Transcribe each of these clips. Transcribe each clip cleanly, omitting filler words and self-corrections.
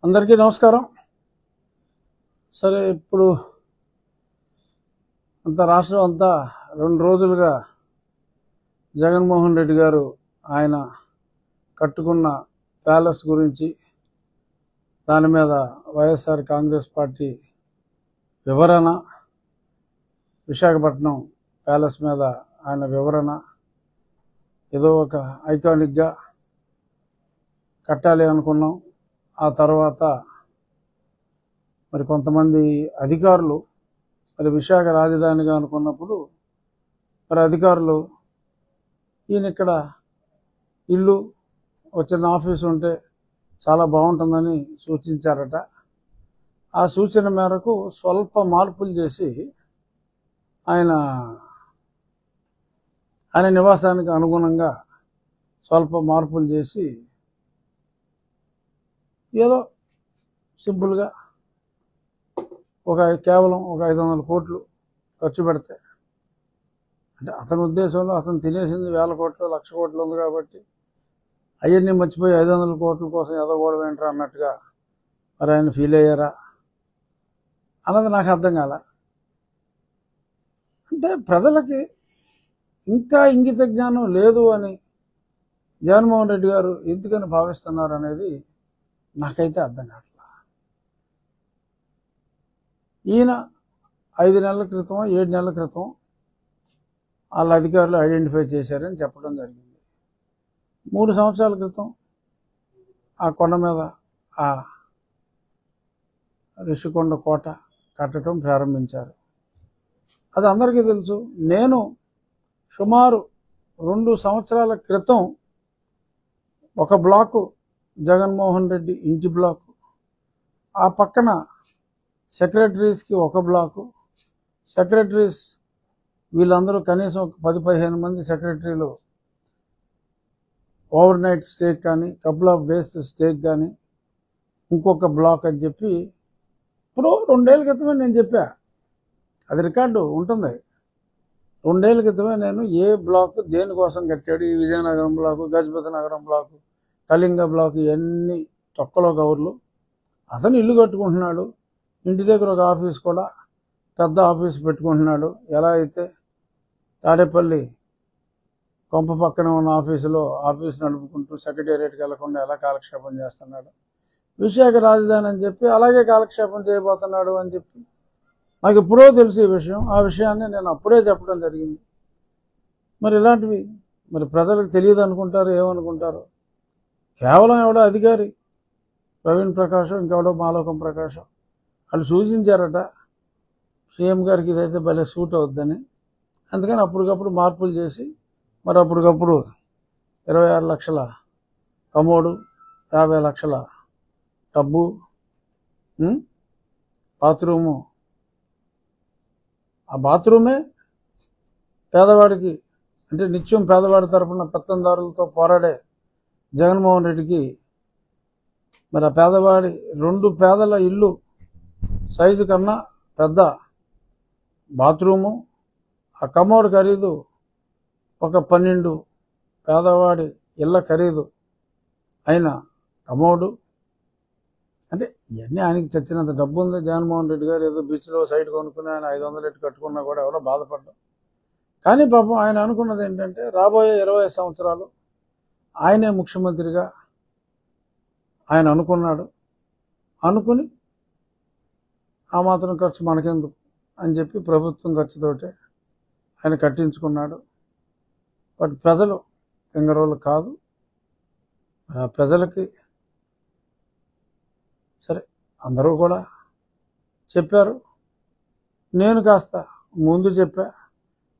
అందరికీ నమస్కారం. సరే, ఇప్పుడు రాష్ట్రం అంతా 2 రోజులుగా జగన్మోహన్ రెడ్డి గారు ఆయన కట్టుకున్న ప్యాలెస్ గురించి, దాని మీద వైఎస్ఆర్ కాంగ్రెస్ పార్టీ వివరణ, విశాఖపట్నం ప్యాలెస్ మీద ఆయన వివరణ, ఏదో ఒక ఐకానిక్గా కట్టాలి అనుకున్నాం. ఆ తర్వాత మరి కొంతమంది అధికారులు మరి విశాఖ రాజధానిగా అనుకున్నప్పుడు మరి అధికారులు ఈయన ఇక్కడ ఇల్లు వచ్చిన ఆఫీసు ఉంటే చాలా బాగుంటుందని సూచించారట. ఆ సూచన మేరకు స్వల్ప మార్పులు చేసి ఆయన నివాసానికి అనుగుణంగా స్వల్ప మార్పులు చేసి ఏదో సింపుల్గా కేవలం ఒక 500 కోట్లు ఖర్చు పెడితే, అంటే అతని ఉద్దేశంలో అతను తినేసింది 1000 కోట్లు 1,00,000 కోట్లు ఉంది కాబట్టి అవన్నీ మర్చిపోయి 500 కోట్ల కోసం ఎదగోవడం ఏంట్రా అన్నట్టుగా మరి ఆయన ఫీల్ అయ్యారా అన్నది నాకు అర్థం కాల. అంటే ప్రజలకి ఇంకా ఇంగిత జ్ఞానం లేదు అని జగన్మోహన్ రెడ్డి గారు ఎందుకని భావిస్తున్నారు అనేది నాకైతే అర్థం కావట్లేదు. ఈయన 5 నెలల క్రితం 7 నెలల క్రితం వాళ్ళ అధికారులు ఐడెంటిఫై చేశారని చెప్పడం జరిగింది. 3 సంవత్సరాల క్రితం ఆ కొండ మీద ఆ రిషికొండ కోట కట్టడం ప్రారంభించారు. అది అందరికీ తెలుసు. నేను సుమారు 2 సంవత్సరాల క్రితం ఒక బ్లాకు జగన్మోహన్ రెడ్డి ఇంటి బ్లాకు, ఆ పక్కన సెక్రటరీస్కి ఒక బ్లాకు, సెక్రటరీస్ వీళ్ళందరూ కనీసం ఒక 10-15 మంది సెక్రటరీలు ఓవర్ నైట్ స్టేక్ కానీ కపుల్ ఆఫ్ డేస్ స్టేక్ కానీ ఇంకొక బ్లాక్ అని చెప్పి ఇప్పుడు 2 ఏళ్ల క్రితమే నేను చెప్పా. అది రికార్డు ఉంటుంది. 2 ఏళ్ల క్రితమే నేను ఏ బ్లాక్ దేనికోసం కట్టాడు, ఈ విజయనగరం బ్లాకు, గజపతి నగరం బ్లాకు, కళింగ బ్లాక్, ఇవన్నీ తొక్కలో కవర్లు. అతను ఇల్లు కట్టుకుంటున్నాడు, ఇంటి దగ్గర ఒక ఆఫీస్ కూడా పెద్ద ఆఫీస్ పెట్టుకుంటున్నాడు. ఎలా అయితే తాడేపల్లి కొంప పక్కన ఉన్న ఆఫీస్ నడుపుకుంటూ సెక్రటేరియట్కి వెళ్లకుండా ఎలా కాలక్షేపం చేస్తున్నాడు, విశాఖ రాజధాని అని చెప్పి అలాగే కాలక్షేపం చేయబోతున్నాడు అని చెప్పి నాకు ఎప్పుడో తెలుసు ఈ విషయం. ఆ విషయాన్ని నేను అప్పుడే చెప్పడం జరిగింది. మరి ఇలాంటివి మరి ప్రజలకు తెలియదు అనుకుంటారు, ఏమనుకుంటారు. కేవలం ఎవడో అధికారి ప్రవీణ్ ప్రకాశం, ఇంకెవడో మాలోకం ప్రకాశం వాళ్ళు సూచించారట సీఎం గారికి ఇదైతే భలే సూట్ అవుద్దని. అందుకని అప్పటికప్పుడు మార్పులు చేసి మరి అప్పటికప్పుడు 26 లక్షల కమోడు, 50 లక్షల టబ్బు, బాత్రూము. ఆ బాత్రూమే పేదవాడికి, అంటే నిత్యం పేదవాడి తరఫున పెత్తందారులతో పోరాడే జగన్మోహన్ రెడ్డికి మరి ఆ పేదవాడి 2 పేదల ఇల్లు సైజు కన్నా పెద్ద బాత్రూము, ఆ కమోడ్ ఖరీదు ఒక 12 పేదవాడి ఇళ్ళ ఖరీదు అయిన కమోడు. అంటే ఇవన్నీ ఆయనకి చచ్చినంత డబ్బు ఉంది. జగన్మోహన్ రెడ్డి గారు ఏదో బీచ్లో సైట్ కొనుక్కుని ఆయన 500 ఎట్టు కట్టుకున్నా కూడా ఎవరో బాధపడ్డాం. కానీ పాపం ఆయన అనుకున్నది ఏంటంటే రాబోయే 20 సంవత్సరాలు ఆయనే ముఖ్యమంత్రిగా ఆయన అనుకున్నాడు. అనుకుని ఆ మాత్రం ఖర్చు మనకెందుకు అని చెప్పి ప్రభుత్వం ఖర్చుతోటే ఆయన కట్టించుకున్నాడు. బట్ ప్రజలు తింగరోళ్ళు కాదు. ఆ ప్రజలకి సరే అందరూ కూడా చెప్పారు. నేను కాస్త ముందు చెప్పా,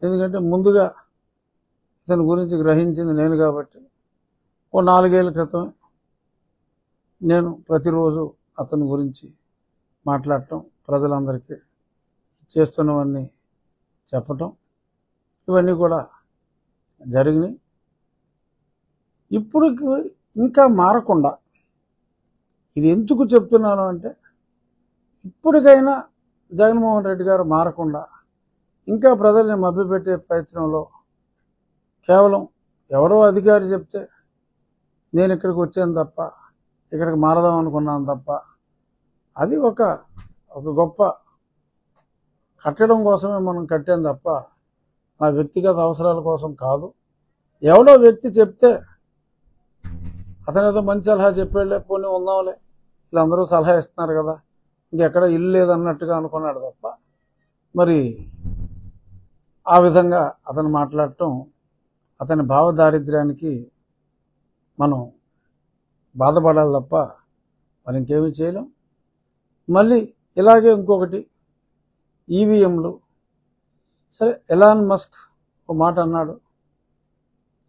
ఎందుకంటే ముందుగా ఇతని గురించి గ్రహించింది నేను కాబట్టి. ఓ 4 ఏళ్ల క్రితం నేను ప్రతిరోజు అతని గురించి మాట్లాడటం, ప్రజలందరికీ చేస్తున్నవన్నీ చెప్పటం, ఇవన్నీ కూడా జరిగినాయి. ఇప్పుడు ఇంకా మారకుండా, ఇది ఎందుకు చెప్తున్నాను అంటే ఇప్పటికైనా జగన్మోహన్ రెడ్డి గారు మారకుండా ఇంకా ప్రజల్ని మభ్యపెట్టే ప్రయత్నంలో కేవలం ఎవరో అధికారి చెప్తే నేను ఇక్కడికి వచ్చాను తప్ప, ఇక్కడికి మారదాం అనుకున్నాను తప్ప అది ఒక గొప్ప కట్టడం కోసమే మనం కట్టాం తప్ప నా వ్యక్తిగత అవసరాల కోసం కాదు. ఎవడో వ్యక్తి చెప్తే అతను ఏదో మంచి సలహా చెప్పాడులే, పోనీ ఉందాంలే, వీళ్ళందరూ సలహా ఇస్తున్నారు కదా, ఇంకెక్కడ ఇల్లు లేదన్నట్టుగా అనుకున్నాడు తప్ప మరి ఆ విధంగా అతను మాట్లాడటం అతని భావదారిద్ర్యానికి మనం బాధపడాలి తప్ప మరి ఇంకేమీ చేయలేం. మళ్ళీ ఇలాగే ఇంకొకటి ఈవీఎంలు. సరే, ఎలాన్ మస్క్ ఒక మాట అన్నాడు.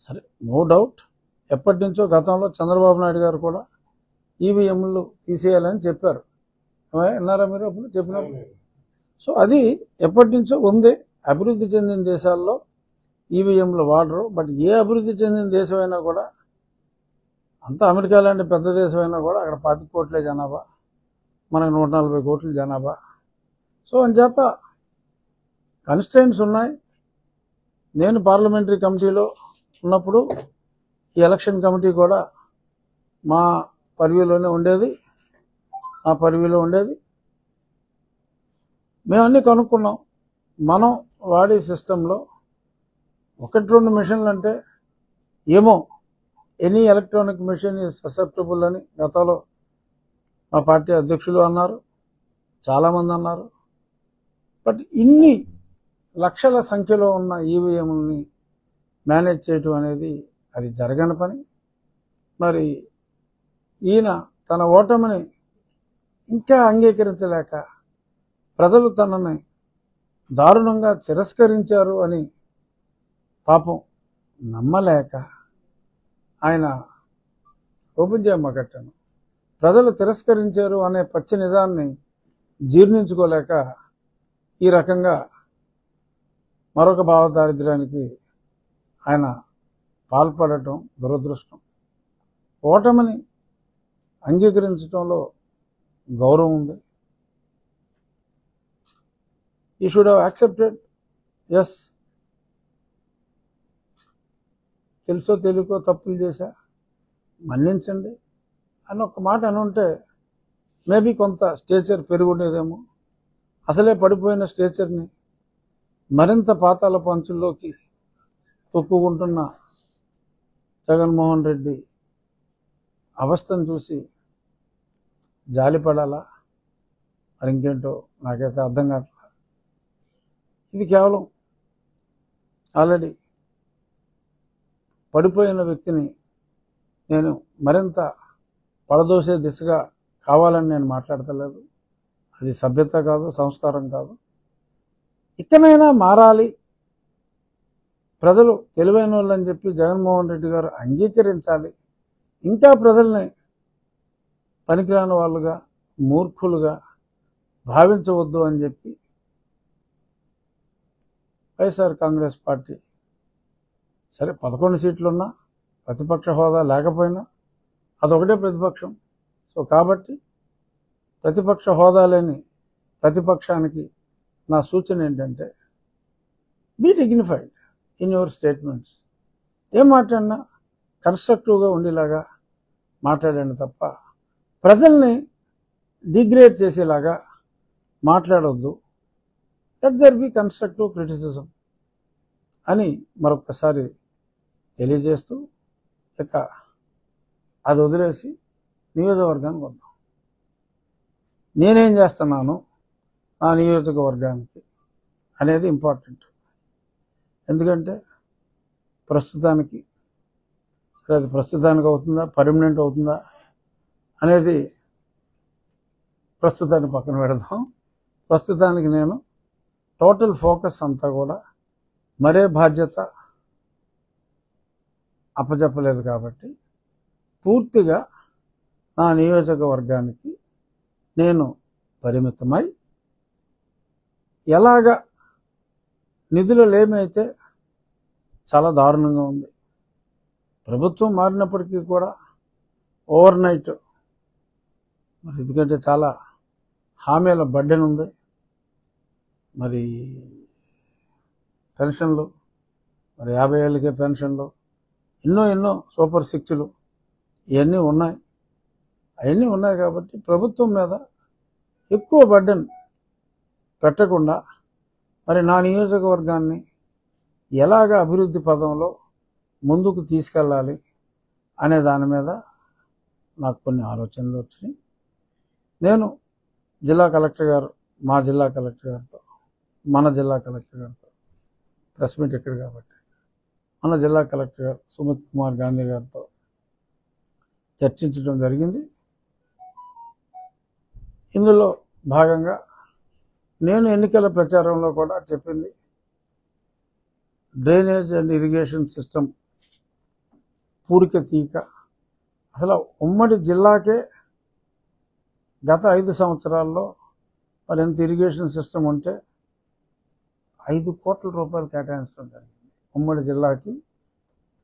సరే, నో డౌట్ ఎప్పటి నుంచో గతంలో చంద్రబాబు నాయుడు గారు కూడా ఈవీఎంలు తీసేయాలని చెప్పారు. విన్నారా మీరు అప్పుడు చెప్పినప్పుడు? సో అది ఎప్పటి నుంచో ఉంది. అభివృద్ధి చెందిన దేశాల్లో ఈవీఎంలు వాడరు. బట్ ఏ అభివృద్ధి చెందిన దేశమైనా కూడా, అంత అమెరికా లాంటి పెద్ద దేశమైనా కూడా అక్కడ 25 కోట్లే జనాభా, మనకు 140 కోట్ల జనాభా. సో అంచేత కన్స్ట్రెయింట్స్ ఉన్నాయి. నేను పార్లమెంటరీ కమిటీలో ఉన్నప్పుడు ఈ ఎలక్షన్ కమిటీ కూడా మా పరివిలోనే ఉండేది, ఆ పరివిలో ఉండేది. మేము అన్నీ కనుక్కున్నాం. మనం వాడే సిస్టంలో 1-2 మిషన్లు అంటే ఏమో, any electronic machine is susceptible అని గతంలో మా పార్టీ అధ్యక్షులు అన్నారు, చాలామంది అన్నారు. బట్ ఇన్ని లక్షల సంఖ్యలో ఉన్న ఈవీఎంని మేనేజ్ చేయటం అనేది అది జరగని పని. మరి ఈయన తన ఓటమిని ఇంకా అంగీకరించలేక, ప్రజలు తనని దారుణంగా తిరస్కరించారు అని పాపం నమ్మలేక ఆయన ఓపెన్ చేయమ్మ కట్టాను. ప్రజలు తిరస్కరించారు అనే పచ్చి నిజాన్ని జీర్ణించుకోలేక ఈ రకంగా మరొక భావదారిద్ర్యానికి ఆయన పాల్పడటం దురదృష్టం. ఓటమిని అంగీకరించడంలో గౌరవం ఉంది. You should have accepted, yes తెలుసో తెలియకో తప్పులు చేశా, మన్నించండి అని ఒక మాట అనుంటే మేబీ కొంత స్టేచర్ పెరుగుండేదేమో. అసలే పడిపోయిన స్టేచర్ని మరింత పాతాల పంచుల్లోకి తొక్కుకుంటున్న జగన్మోహన్ రెడ్డి అవస్థను చూసి జాలిపడాలా, మరి ఇంకేంటో నాకైతే అర్థం కావట్లేదు. ఇది కేవలం ఆల్రెడీ పడిపోయిన వ్యక్తిని నేను మరింత పడదోసే దిశగా కావాలని నేను మాట్లాడతలేదు. అది సభ్యత కాదు, సంస్కారం కాదు. ఇకనైనా మారాలి, ప్రజలు తెలివైన వాళ్ళని చెప్పి జగన్మోహన్ రెడ్డి గారు అంగీకరించాలి. ఇంకా ప్రజల్ని పనికిరాని వాళ్ళుగా, మూర్ఖులుగా భావించవద్దు అని చెప్పి వైఎస్ఆర్ కాంగ్రెస్ పార్టీ, సరే 11 సీట్లున్నా, ప్రతిపక్ష హోదా లేకపోయినా అదొకటే ప్రతిపక్షం. సో కాబట్టి ప్రతిపక్ష హోదా లేని ప్రతిపక్షానికి నా సూచన ఏంటంటే, be dignified in your statements. ఏం మాట్లాడినా కన్స్ట్రక్టివ్గా ఉండేలాగా మాట్లాడండి తప్ప ప్రజల్ని డిగ్రేడ్ చేసేలాగా మాట్లాడొద్దు. Let there be constructive criticism అని మరొకసారి తెలియజేస్తూ, ఇక అది వదిలేసి నియోజకవర్గానికి వద్దాం. నేనేం చేస్తున్నాను ఆ నియోజకవర్గానికి అనేది ఇంపార్టెంట్. ఎందుకంటే ప్రస్తుతానికి, సరే అది ప్రస్తుతానికి అవుతుందా, పర్మనెంట్ అవుతుందా అనేది ప్రస్తుతాన్ని పక్కన పెడదాం. ప్రస్తుతానికి నేను టోటల్ ఫోకస్ అంతా కూడా మరే బాధ్యత అప్పచెప్పలేదు కాబట్టి పూర్తిగా నా నియోజకవర్గానికి నేను పరిమితమై, ఎలాగ నిధులు లేమైతే చాలా దారుణంగా ఉంది. ప్రభుత్వం మారినప్పటికీ కూడా ఓవర్ నైట్, మరి ఎందుకంటే చాలా హామీల బడ్డెన్ ఉంది. మరి పెన్షన్లు, మరి 50 ఏళ్ళకే పెన్షన్లు, ఎన్నో సూపర్ సిక్స్లు ఇవన్నీ ఉన్నాయి. అవన్నీ ఉన్నాయి కాబట్టి ప్రభుత్వం మీద ఎక్కువ బర్డెన్ పెట్టకుండా మరి నా నియోజకవర్గాన్ని ఎలాగ అభివృద్ధి పదంలో ముందుకు తీసుకెళ్ళాలి అనే దాని మీద నాకు కొన్ని ఆలోచనలు వచ్చినాయి. నేను జిల్లా కలెక్టర్ గారు, మా జిల్లా కలెక్టర్ గారితో, మన జిల్లా కలెక్టర్ గారితో, ప్రెస్ మీట్ ఎక్కడ కాబట్టి మన జిల్లా కలెక్టర్ గారు సుమిత్ కుమార్ గాంధీ గారితో చర్చించడం జరిగింది. ఇందులో భాగంగా నేను ఎన్నికల ప్రచారంలో కూడా చెప్పింది డ్రైనేజ్ అండ్ ఇరిగేషన్ సిస్టమ్ పూడిక తీక. అసలు ఉమ్మడి జిల్లాకే గత 5 సంవత్సరాల్లో మరి ఎంత ఇరిగేషన్ సిస్టమ్ ఉంటే 5 కోట్ల రూపాయలు కేటాయించడం జరిగింది. ఉమ్మడి జిల్లాకి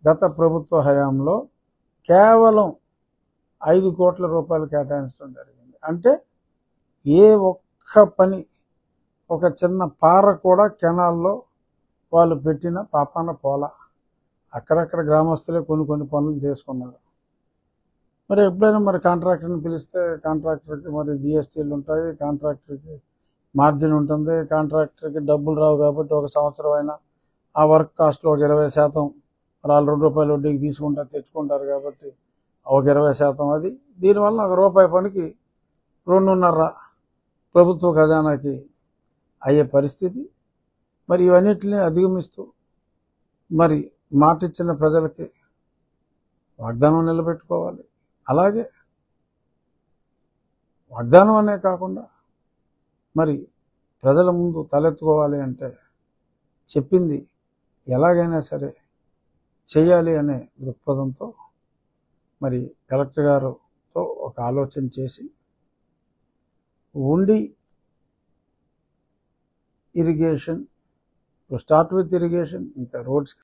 గత ప్రభుత్వ హయాంలో కేవలం 5 కోట్ల రూపాయలు కేటాయించడం జరిగింది. అంటే ఏ ఒక్క పని, ఒక చిన్న పార కూడా కెనాల్లో వాళ్ళు పెట్టిన పాపాన పోల. అక్కడక్కడ గ్రామస్తులే కొన్ని పనులు చేసుకున్నారు. మరి ఎప్పుడైనా మరి కాంట్రాక్టర్ని పిలిస్తే కాంట్రాక్టర్కి మరి జిఎస్టీలు ఉంటాయి, కాంట్రాక్టర్కి మార్జిన్ ఉంటుంది, కాంట్రాక్టర్కి డబ్బులు రావు. కాబట్టి ఒక సంవత్సరం అయినా ఆ వర్క్ కాస్ట్లో ఒక 20% మరి వాళ్ళు ₹2 వడ్డీకి తెచ్చుకుంటారు. కాబట్టి ఒక 20% అది. దీనివల్ల ₹1 పనికి 2.5 ప్రభుత్వ ఖజానాకి అయ్యే పరిస్థితి. మరి ఇవన్నిటిని అధిగమిస్తూ మరి మాటిచ్చిన ప్రజలకి వాగ్దానం నిలబెట్టుకోవాలి. అలాగే వాగ్దానం అనే కాకుండా మరి ప్రజల ముందు తలెత్తుకోవాలి అంటే చెప్పింది ఎలాగైనా సరే చేయాలి అనే దృక్పథంతో మరి కలెక్టర్ గారితో ఒక ఆలోచన చేసి ఉండి ఇరిగేషన్, స్టార్ట్ విత్ ఇరిగేషన్, ఇంకా రోడ్స్